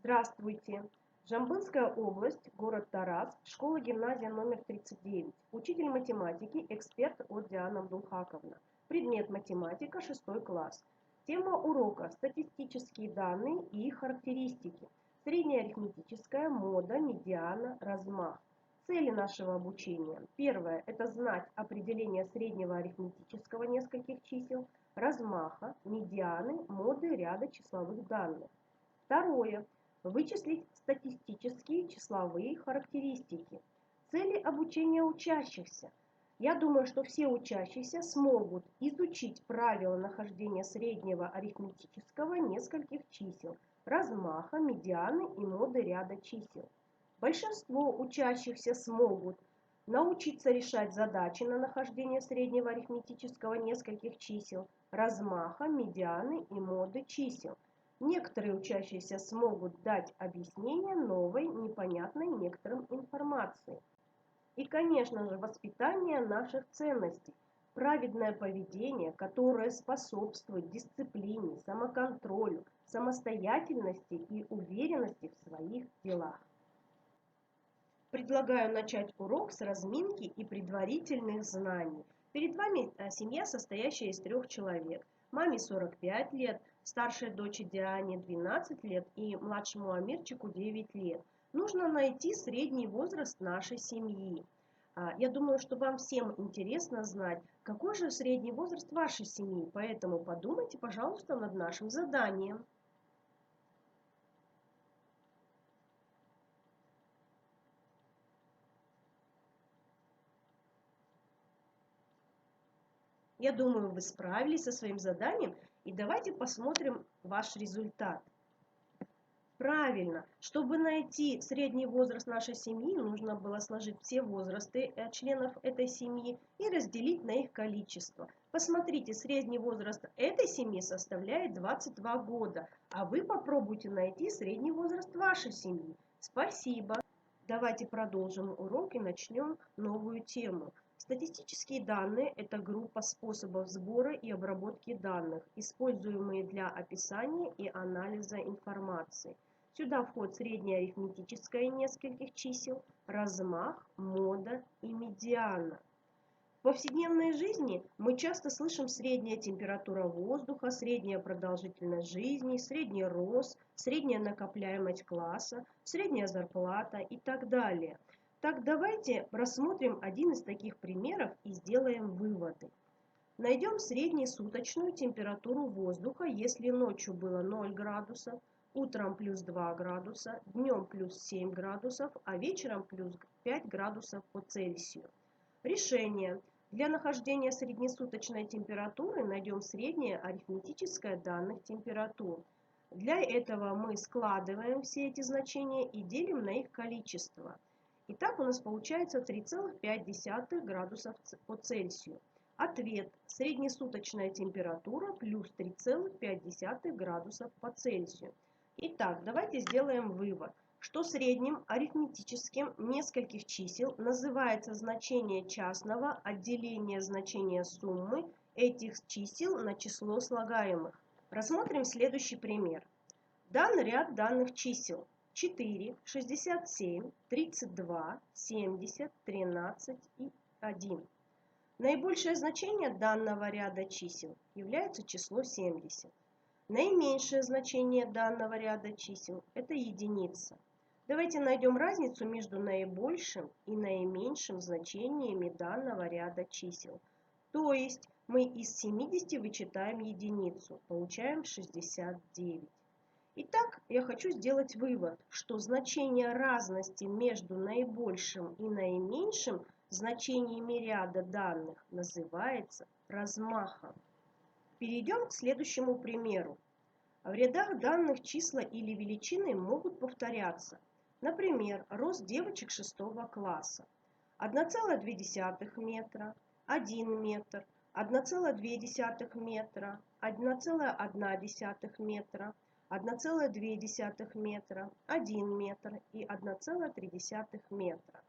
Здравствуйте! Жамбылская область, город Тарас, школа-гимназия номер 39. Учитель математики, эксперт от Диана Абдулхаковна. Предмет математика, 6 класс. Тема урока – статистические данные и их характеристики. Средняя арифметическая, мода, медиана, размах. Цели нашего обучения. Первое – это знать определение среднего арифметического нескольких чисел, размаха, медианы, моды ряда числовых данных. Второе. Вычислить статистические числовые характеристики. Цели обучения учащихся. Я думаю, что все учащиеся смогут изучить правила нахождения среднего арифметического нескольких чисел, размаха, медианы и моды ряда чисел. Большинство учащихся смогут научиться решать задачи на нахождение среднего арифметического нескольких чисел, размаха, медианы и моды чисел. Некоторые учащиеся смогут дать объяснение новой, непонятной некоторым информации. И, конечно же, воспитание наших ценностей, праведное поведение, которое способствует дисциплине, самоконтролю, самостоятельности и уверенности в своих делах. Предлагаю начать урок с разминки и предварительных знаний. Перед вами семья, состоящая из 3 человек. Маме 45 лет, старшей дочери Диане 12 лет и младшему Амирчику 9 лет. Нужно найти средний возраст нашей семьи. Я думаю, что вам всем интересно знать, какой же средний возраст вашей семьи, поэтому подумайте, пожалуйста, над нашим заданием. Я думаю, вы справились со своим заданием, и давайте посмотрим ваш результат. Правильно, чтобы найти средний возраст нашей семьи, нужно было сложить все возрасты членов этой семьи и разделить на их количество. Посмотрите, средний возраст этой семьи составляет 22 года, а вы попробуйте найти средний возраст вашей семьи. Спасибо. Давайте продолжим урок и начнем новую тему. Статистические данные – это группа способов сбора и обработки данных, используемые для описания и анализа информации. Сюда входит среднее арифметическое нескольких чисел, размах, мода и медиана. В повседневной жизни мы часто слышим средняя температура воздуха, средняя продолжительность жизни, средний рост, средняя накопляемость класса, средняя зарплата и так далее. Так давайте рассмотрим один из таких примеров и сделаем выводы. Найдем среднесуточную температуру воздуха, если ночью было 0 градусов, утром плюс 2 градуса, днем плюс 7 градусов, а вечером плюс 5 градусов по Цельсию. Решение. Для нахождения среднесуточной температуры найдем среднее арифметическое данных температур. Для этого мы складываем все эти значения и делим на их количество. Итак, у нас получается 3,5 градусов по Цельсию. Ответ. Среднесуточная температура плюс 3,5 градусов по Цельсию. Итак, давайте сделаем вывод, что средним арифметическим нескольких чисел называется значение частного отделения значения суммы этих чисел на число слагаемых. Рассмотрим следующий пример. Дан ряд данных чисел 4, 67, 32, 70, 13 и 1. Наибольшее значение данного ряда чисел является число 70. Наименьшее значение данного ряда чисел – это единица. Давайте найдем разницу между наибольшим и наименьшим значениями данного ряда чисел. То есть мы из 70 вычитаем единицу, получаем 69. Итак, я хочу сделать вывод, что значение разности между наибольшим и наименьшим значениями ряда данных называется размахом. Перейдем к следующему примеру. В рядах данных числа или величины могут повторяться. Например, рост девочек 6 класса. 1,2 метра, 1 метр, 1,2 метра, 1,1 метра, 1,2 метра, 1 метр и 1,3 метра.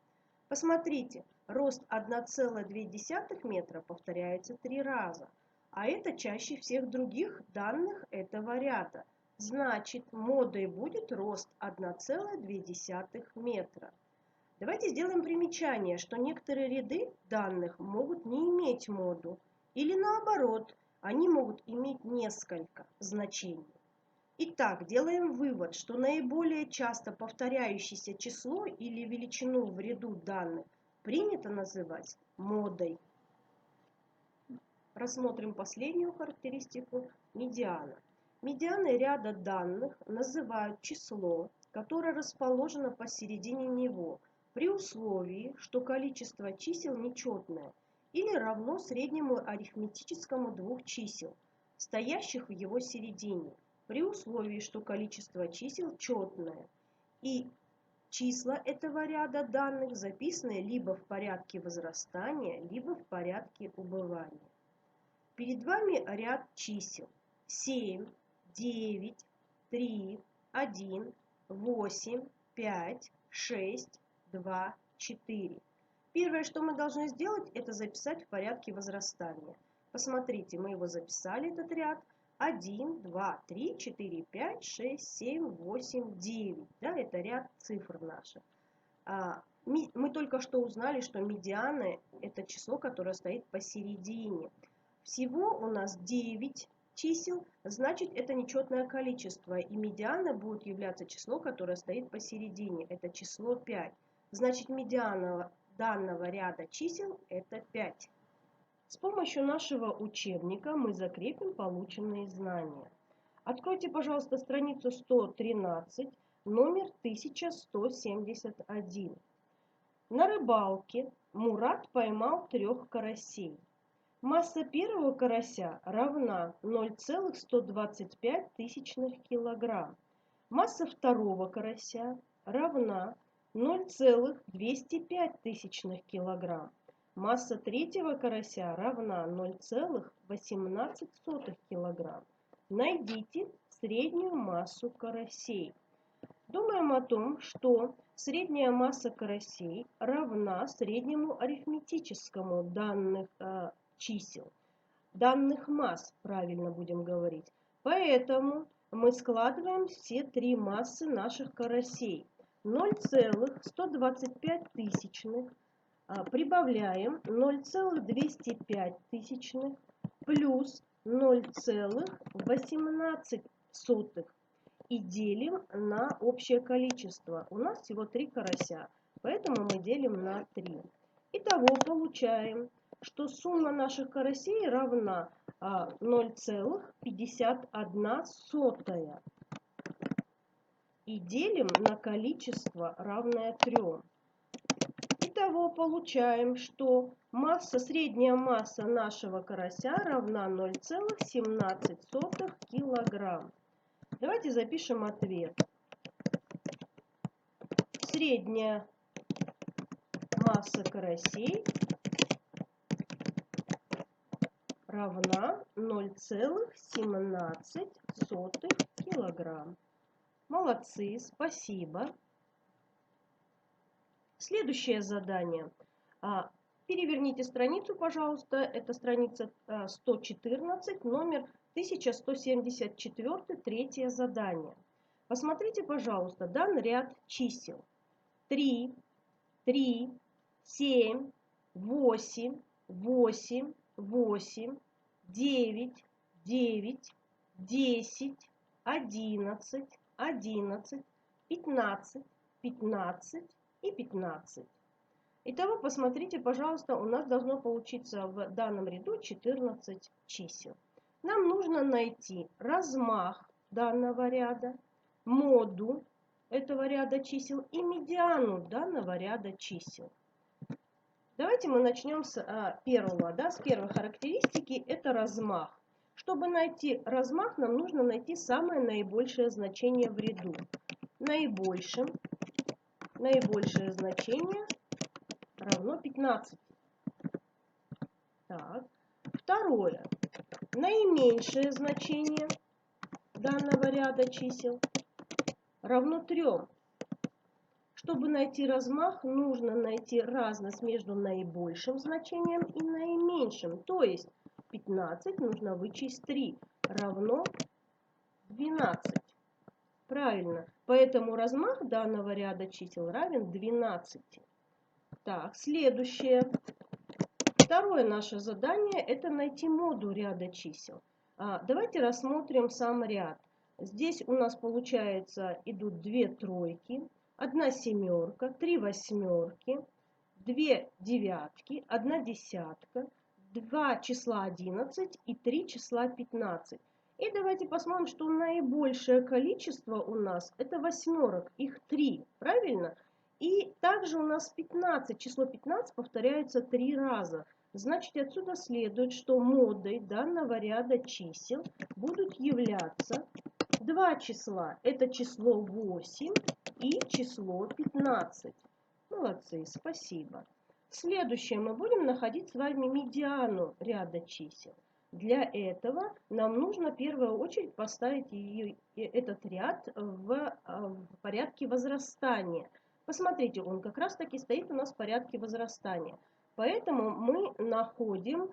Посмотрите, рост 1,2 метра повторяется 3 раза, а это чаще всех других данных этого ряда. Значит, модой будет рост 1,2 метра. Давайте сделаем примечание, что некоторые ряды данных могут не иметь моду, или наоборот, они могут иметь несколько значений. Итак, делаем вывод, что наиболее часто повторяющееся число или величину в ряду данных принято называть модой. Рассмотрим последнюю характеристику медиана. Медианой ряда данных называют число, которое расположено посередине него, при условии, что количество чисел нечетное или равно среднему арифметическому двух чисел, стоящих в его середине, при условии, что количество чисел четное, и числа этого ряда данных записаны либо в порядке возрастания, либо в порядке убывания. Перед вами ряд чисел 7, 9, 3, 1, 8, 5, 6, 2, 4. Первое, что мы должны сделать, это записать в порядке возрастания. Посмотрите, мы его записали, этот ряд. 1, 2, 3, 4, 5, 6, 7, 8, 9. Да, это ряд цифр наших. Мы только что узнали, что медиана – это число, которое стоит посередине. Всего у нас 9 чисел, значит, это нечетное количество. И медиана будет являться число, которое стоит посередине. Это число 5. Значит, медиана данного ряда чисел – это 5. С помощью нашего учебника мы закрепим полученные знания. Откройте, пожалуйста, страницу 113, номер 1171. На рыбалке Мурат поймал 3 карасей. Масса первого карася равна 0,125 килограмм. Масса второго карася равна 0,205 килограмм. Масса третьего карася равна 0,18 килограмм. Найдите среднюю массу карасей. Думаем о том, что средняя масса карасей равна среднему арифметическому данных чисел, данных масс, правильно будем говорить. Поэтому мы складываем все три массы наших карасей. 0,125 прибавляем 0,205 плюс 0,18 и делим на общее количество. У нас всего 3 карася, поэтому мы делим на 3. Итого получаем, что сумма наших карасей равна 0,51. И делим на количество, равное 3. Итого получаем, что средняя масса нашего карася равна 0,17 килограмм. Давайте запишем ответ. Средняя масса карасей равна 0,17 килограмм. Молодцы, спасибо. Следующее задание. Переверните страницу, пожалуйста. Это страница 114, номер 1174, третье задание. Посмотрите, пожалуйста, дан ряд чисел. 3, 3, 7, 8, 8, 8, 9, 9, 10, 11, 11, 15, 15 и 15. Итого, посмотрите, пожалуйста, у нас должно получиться в данном ряду 14 чисел. Нам нужно найти размах данного ряда, моду этого ряда чисел и медиану данного ряда чисел. Давайте мы начнем с первого, с первой характеристики, это размах. Чтобы найти размах, нам нужно найти самое наибольшее значение в ряду. Наибольшее значение равно 15. Так. Второе. Наименьшее значение данного ряда чисел равно 3. Чтобы найти размах, нужно найти разность между наибольшим значением и наименьшим. То есть 15 нужно вычесть 3, равно 12. Правильно. Поэтому размах данного ряда чисел равен 12. Так, следующее. Второе наше задание – это найти моду ряда чисел. Давайте рассмотрим сам ряд. Здесь у нас получается идут 2 тройки, 1 семерка, 3 восьмерки, 2 девятки, 1 десятка, 2 числа 11 и 3 числа 15. И давайте посмотрим, что наибольшее количество у нас это восьмерок, их 3, правильно? И также у нас 15, число 15 повторяется 3 раза. Значит, отсюда следует, что модой данного ряда чисел будут являться два числа. Это число 8 и число 15. Молодцы, спасибо. Следующее мы будем находить с вами медиану ряда чисел. Для этого нам нужно в первую очередь поставить этот ряд в порядке возрастания. Посмотрите, он как раз таки стоит у нас в порядке возрастания. Поэтому мы находим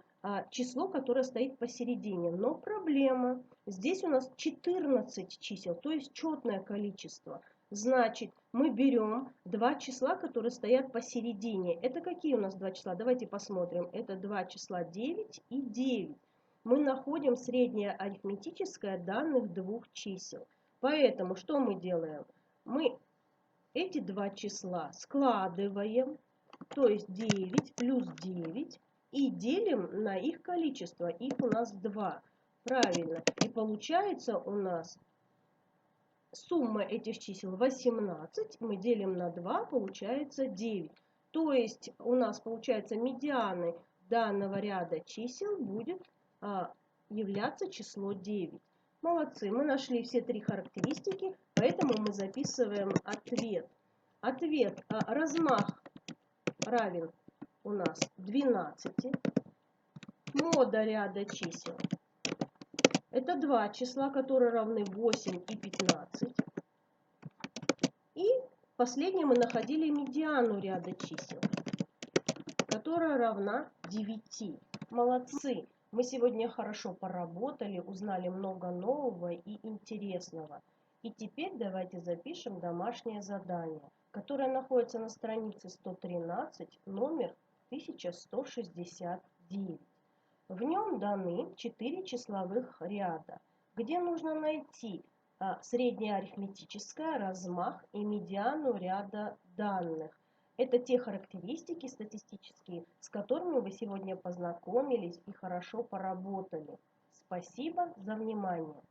число, которое стоит посередине. Но проблема. Здесь у нас 14 чисел, то есть четное количество. Значит, мы берем два числа, которые стоят посередине. Это какие у нас два числа? Давайте посмотрим. Это два числа 9 и 9. Мы находим среднее арифметическое данных двух чисел. Поэтому что мы делаем? Мы эти два числа складываем, то есть 9 плюс 9, и делим на их количество. Их у нас 2. Правильно. И получается у нас сумма этих чисел 18. Мы делим на 2, получается 9. То есть у нас получается медианой данного ряда чисел будет являться число 9. Молодцы, мы нашли все три характеристики, поэтому мы записываем ответ. Ответ размах равен у нас 12. Мода ряда чисел – это два числа, которые равны 8 и 15. И последнее мы находили медиану ряда чисел, которая равна 9. Молодцы! Мы сегодня хорошо поработали, узнали много нового и интересного. И теперь давайте запишем домашнее задание, которое находится на странице 113, номер 1169. В нем даны 4 числовых ряда, где нужно найти среднее арифметическое, размах и медиану ряда данных. Это те характеристики статистические, с которыми вы сегодня познакомились и хорошо поработали. Спасибо за внимание.